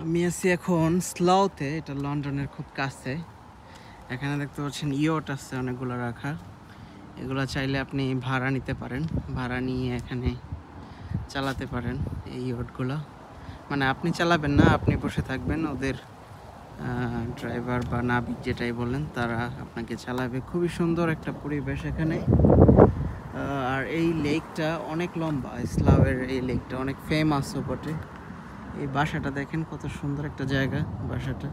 আমি আছি এখন স্লাউতে, এটা লন্ডনের খুব কাছে। এখানে দেখতে পাচ্ছেন ইয়ট আছে অনেকগুলো রাখা। এগুলো চাইলে আপনি ভাড়া নিতে পারেন, ভাড়া নিয়ে এখানে চালাতে পারেন এই ইয়টগুলো। মানে আপনি চালাবেন না, আপনি বসে থাকবেন, ওদের ড্রাইভার বা নাবিক যেটাই বলেন তারা আপনাকে চালাবে। খুবই সুন্দর একটা পরিবেশ এখানে। আর এই লেকটা অনেক লম্বা, স্লাউয়ের এই লেকটা অনেক ফেমাসও বটে। এই বাসাটা দেখেন কত সুন্দর একটা জায়গা, বাসাটা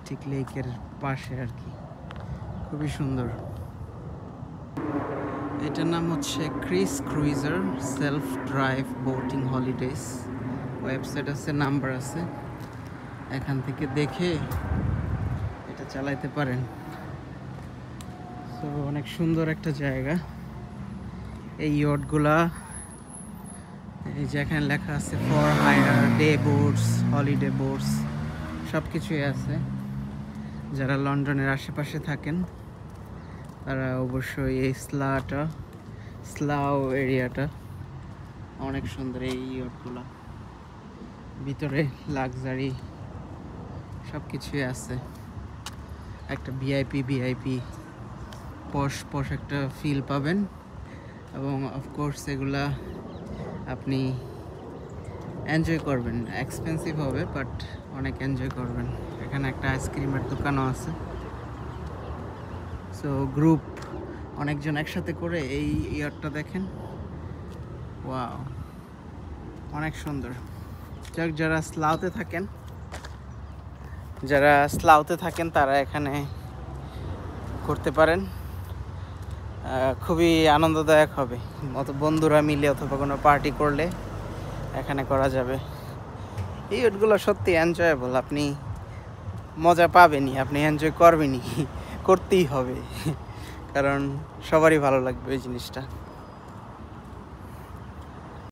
ঠিক লেকের পাশে আর কি, খুবই সুন্দর। এটার নাম হচ্ছে Chris cruiser self drive boating holidays. Website আছে, নাম্বার আছে, এখান থেকে দেখে এটা চালাইতে পারেন। তো অনেক সুন্দর একটা জায়গা। এই ইয়টগুলা, এই যে এখানে লেখা আছে for hire, day boats, holiday boats, সব কিছুই আছে। যারা লন্ডনের আশেপাশে থাকেন তারা অবশ্যই এই স্লাউ এরিয়াটা অনেক সুন্দর। এই ইয়টগুলা ভিতরে লাক্সারি সব কিছুই আছে। একটা ভিআইপি পশ একটা ফিল পাবেন, এবং অফকোর্স এগুলা আপনি এনজয় করবেন। এক্সপেন্সিভ হবে বাট অনেক এনজয় করবেন। এখানে একটা আইসক্রিমের দোকানও আছে। সো গ্রুপ অনেকজন একসাথে করে এই ইয়ারটা দেখেন, ওয়াও অনেক সুন্দর। যারা স্লাউতে থাকেন তারা এখানে করতে পারেন, খুবই আনন্দদায়ক হবে। বন্ধুরা মিলে অথবা কোনো পার্টি করলে এখানে করা যাবে। এই ইয়টগুলো সত্যি এনজয়েবল, আপনি মজা পাবেনই, আপনি এনজয় করবেনই, করতেই হবে, কারণ সবারই ভালো লাগবে এই জিনিসটা।